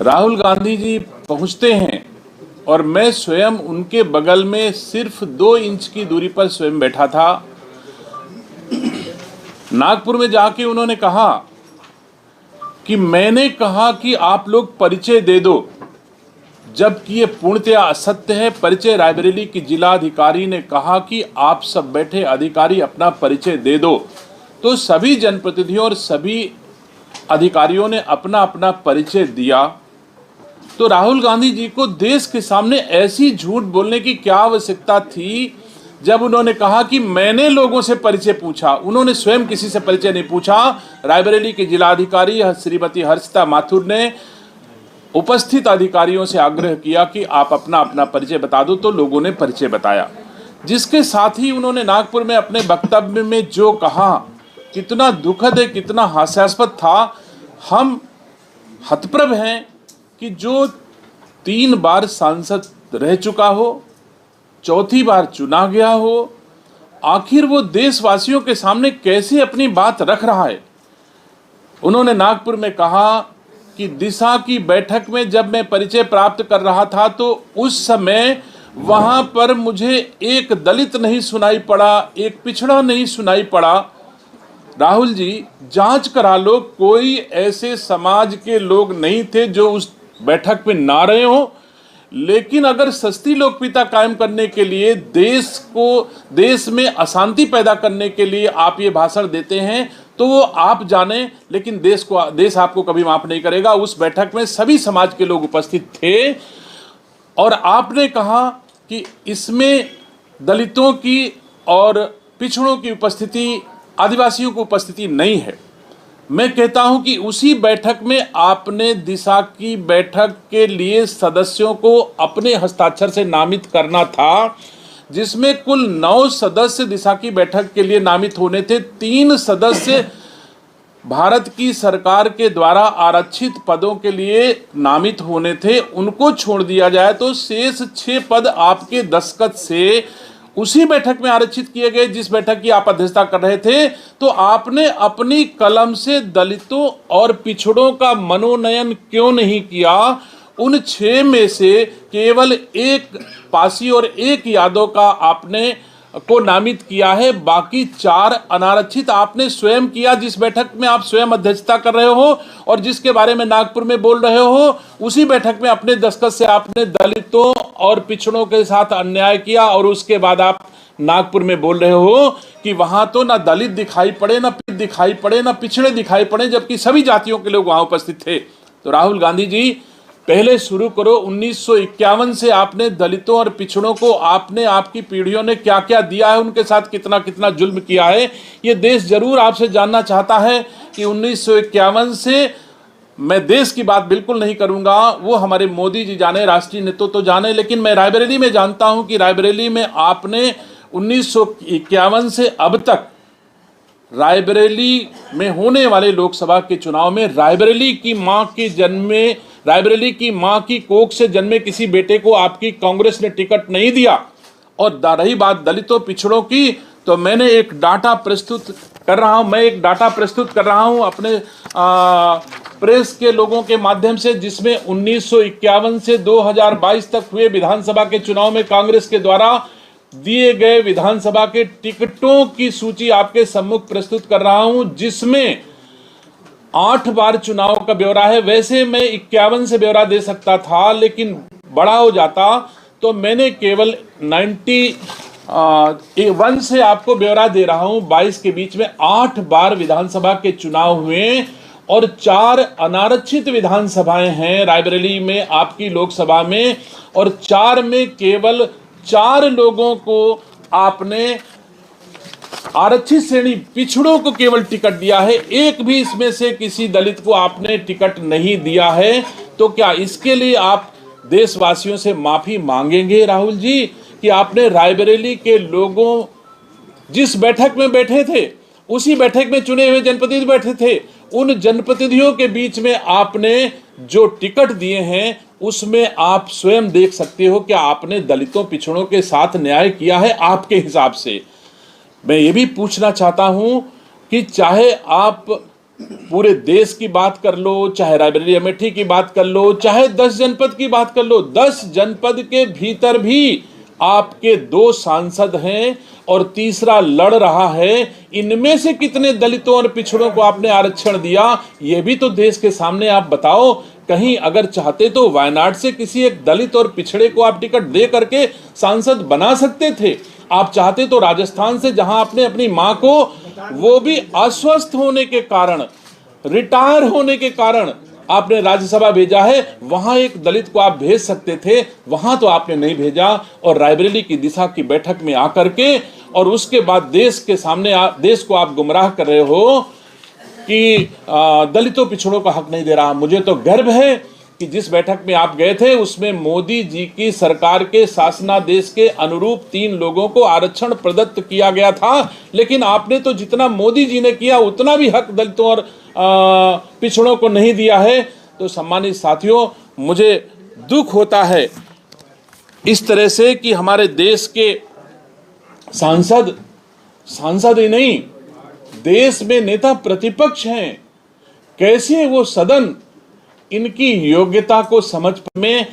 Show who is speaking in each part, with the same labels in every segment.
Speaker 1: राहुल गांधी जी पहुंचते हैं और मैं स्वयं उनके बगल में सिर्फ 2 इंच की दूरी पर स्वयं बैठा था। नागपुर में जाके उन्होंने कहा कि मैंने कहा कि आप लोग परिचय दे दो, जबकि ये पूर्णतया असत्य है। परिचय रायबरेली की जिला अधिकारी ने कहा कि आप सब बैठे अधिकारी अपना परिचय दे दो, तो सभी जनप्रतिनिधियों और सभी अधिकारियों ने अपना अपना परिचय दिया। तो राहुल गांधी जी को देश के सामने ऐसी झूठ बोलने की क्या आवश्यकता थी, जब उन्होंने कहा कि मैंने लोगों से परिचय पूछा। उन्होंने स्वयं किसी से परिचय नहीं पूछा। रायबरेली के जिलाधिकारी श्रीमती हर्षिता माथुर ने उपस्थित अधिकारियों से आग्रह किया कि आप अपना अपना परिचय बता दो, तो लोगों ने परिचय बताया। जिसके साथ ही उन्होंने नागपुर में अपने वक्तव्य में जो कहा, कितना दुखद है, कितना हास्यास्पद था। हम हतप्रभ हैं कि जो 3 बार सांसद रह चुका हो, 4थी बार चुना गया हो, आखिर वो देशवासियों के सामने कैसे अपनी बात रख रहा है। उन्होंने नागपुर में कहा कि दिशा की बैठक में जब मैं परिचय प्राप्त कर रहा था, तो उस समय वहां पर मुझे एक दलित नहीं सुनाई पड़ा, एक पिछड़ा नहीं सुनाई पड़ा। राहुल जी, जांच करा लो, कोई ऐसे समाज के लोग नहीं थे जो उस बैठक में ना रहे हो। लेकिन अगर सस्ती लोकप्रियता कायम करने के लिए, देश में अशांति पैदा करने के लिए आप ये भाषण देते हैं, तो वो आप जाने, लेकिन देश आपको कभी माफ नहीं करेगा। उस बैठक में सभी समाज के लोग उपस्थित थे और आपने कहा कि इसमें दलितों की और पिछड़ों की उपस्थिति, आदिवासियों की उपस्थिति नहीं है। मैं कहता हूं कि उसी बैठक में आपने दिशा की बैठक के लिए सदस्यों को अपने हस्ताक्षर से नामित करना था, जिसमें कुल 9 सदस्य दिशा की बैठक के लिए नामित होने थे। 3 सदस्य भारत की सरकार के द्वारा आरक्षित पदों के लिए नामित होने थे, उनको छोड़ दिया जाए तो शेष 6 पद आपके दस्तखत से उसी बैठक में आरक्षित किए गए जिस बैठक की आप अध्यक्षता कर रहे थे। तो आपने अपनी कलम से दलितों और पिछड़ों का मनोनयन क्यों नहीं किया? उन 6 में से केवल 1 पासी और 1 यादव का आपने को नामित किया है, बाकी 4 अनारक्षित आपने स्वयं किया, जिस बैठक में आप स्वयं अध्यक्षता कर रहे हो और जिसके बारे में नागपुर में बोल रहे हो। उसी बैठक में अपने दस्तखत से आपने दलितों और पिछड़ों के साथ अन्याय किया और उसके बाद आप नागपुर में बोल रहे हो कि वहां तो ना दलित दिखाई पड़े, ना दिखाई पड़े, ना पिछड़े दिखाई पड़े, जबकि सभी जातियों के लोग वहां उपस्थित थे। तो राहुल गांधी जी, पहले शुरू करो। 1951 से आपने दलितों और पिछड़ों को, आपने, आपकी पीढ़ियों ने क्या क्या दिया है, उनके साथ कितना कितना जुल्म किया है, ये देश जरूर आपसे जानना चाहता है। कि 1951 से, मैं देश की बात बिल्कुल नहीं करूंगा, वो हमारे मोदी जी जाने, राष्ट्रीय नेतृत्व तो जाने, लेकिन मैं रायबरेली में जानता हूं कि रायबरेली में आपने 1951 से अब तक रायबरेली में होने वाले लोकसभा के चुनाव में रायबरेली की मां की कोख से जन्मे किसी बेटे को आपकी कांग्रेस ने टिकट नहीं दिया। और रही बात दलितों पिछड़ों की, तो मैंने एक डाटा प्रस्तुत कर रहा हूं, अपने प्रेस के लोगों के माध्यम से, जिसमें 1951 से 2022 तक हुए विधानसभा के चुनाव में कांग्रेस के द्वारा दिए गए विधानसभा के टिकटों की सूची आपके सम्मुख प्रस्तुत कर रहा हूं, जिसमें 8 बार चुनाव का ब्यौरा है। वैसे मैं 51 से ब्यौरा दे सकता था, लेकिन बड़ा हो जाता, तो मैंने केवल 91 से आपको ब्यौरा दे रहा हूं। 22 के बीच में 8 बार विधानसभा के चुनाव हुए और 4 अनारक्षित विधानसभाएं हैं रायबरेली में, आपकी लोकसभा में, और 4 में केवल 4 लोगों को आपने आरक्षित श्रेणी, पिछड़ों को केवल टिकट दिया है। एक भी इसमें से किसी दलित को आपने टिकट नहीं दिया है। तो क्या इसके लिए आप देशवासियों से माफी मांगेंगे राहुल जी, कि आपने रायबरेली के लोगों, जिस बैठक में बैठे थे, उसी बैठक में चुने हुए जनप्रतिनिधि बैठे थे, उन जनप्रतिनिधियों के बीच में आपने जो टिकट दिए हैं, उसमें आप स्वयं देख सकते हो कि आपने दलितों पिछड़ों के साथ न्याय किया है आपके हिसाब से। मैं ये भी पूछना चाहता हूं कि चाहे आप पूरे देश की बात कर लो, चाहे रायबरेली अमेठी की बात कर लो, चाहे 10 जनपद की बात कर लो, 10 जनपद के भीतर भी आपके 2 सांसद हैं और तीसरा लड़ रहा है। इनमें से कितने दलितों और पिछड़ों को आपने आरक्षण दिया, यह भी तो देश के सामने आप बताओ। कहीं अगर चाहते तो वायनाड से किसी एक दलित और पिछड़े को आप टिकट दे करके सांसद बना सकते थे। आप चाहते तो राजस्थान से, जहां आपने अपनी मां को, वो भी अस्वस्थ होने के कारण, रिटायर होने के कारण आपने राज्यसभा भेजा है, वहां एक दलित को आप भेज सकते थे, वहां तो आपने नहीं भेजा। और रायबरेली की दिशा की बैठक में आकर के और उसके बाद देश के सामने देश को आप गुमराह कर रहे हो कि दलितों पिछड़ों का हक नहीं दे रहा। मुझे तो गर्व है कि जिस बैठक में आप गए थे उसमें मोदी जी की सरकार के शासनादेश के अनुरूप 3 लोगों को आरक्षण प्रदत्त किया गया था, लेकिन आपने तो जितना मोदी जी ने किया उतना भी हक दलितों और पिछड़ों को नहीं दिया है। तो सम्मानित साथियों, मुझे दुख होता है इस तरह से कि हमारे देश के सांसद ही नहीं, देश में नेता प्रतिपक्ष हैं, कैसे वो सदन इनकी योग्यता को समझ में।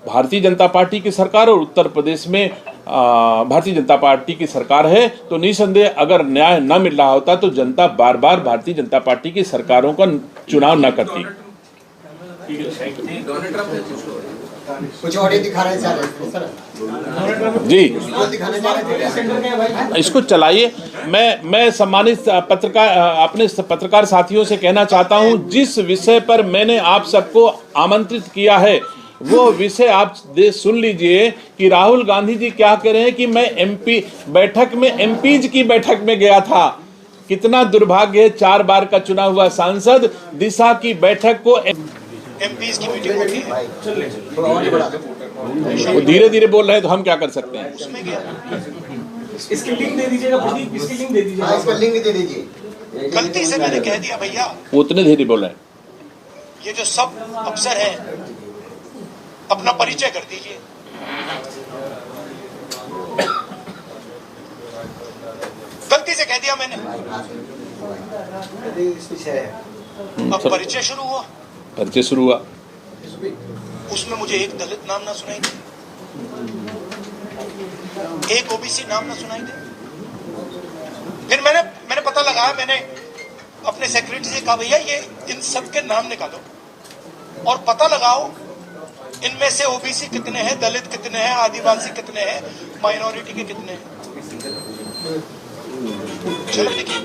Speaker 1: भारतीय जनता पार्टी की सरकार और उत्तर प्रदेश में भारतीय जनता पार्टी की सरकार है, तो निसंदेह अगर न्याय न मिल रहा होता तो जनता बार बार भारतीय जनता पार्टी की सरकारों का चुनाव न करती।
Speaker 2: कुछ और दिखा रहे सर
Speaker 1: जी, इसको चलाइए। मैं सम्मानित अपने पत्रकार साथियों से कहना चाहता हूं, जिस विषय पर मैंने आप सबको आमंत्रित किया है वो विषय आप सुन लीजिए कि राहुल गांधी जी क्या कह रहे हैं कि मैं एमपीज की बैठक में गया था। कितना दुर्भाग्य है, 4 बार का चुना हुआ सांसद दिशा की बैठक को
Speaker 3: एमपीज की मीटिंग होती है,
Speaker 1: वो धीरे धीरे बोल रहे हैं तो हम क्या कर सकते हैं।
Speaker 3: उसमें गया,
Speaker 4: इसकी लिंक दे दीजिएगा, प्रदीप इसकी लिंक दे दीजिएगा।
Speaker 2: इसका लिंक दे दीजिए।
Speaker 3: गलती से मैंने कह दिया भैया,
Speaker 1: वो उतने धीरे बोल रहे हैं।
Speaker 3: ये जो सब अफसर हैं अपना परिचय कर दीजिए। गलती से कह दिया मैंने, अब परिचय शुरू हुआ, उसमें मुझे एक दलित नाम ना सुनाई दे, एक ओबीसी नाम ना सुनाई दे। फिर मैंने पता लगाया, मैंने अपने सेक्रेटरी से कहा भैया ये इन सब के नाम निकालो और पता लगाओ इनमें से ओबीसी कितने हैं, दलित कितने हैं, आदिवासी कितने हैं, माइनॉरिटी के कितने हैं। चलो देखिए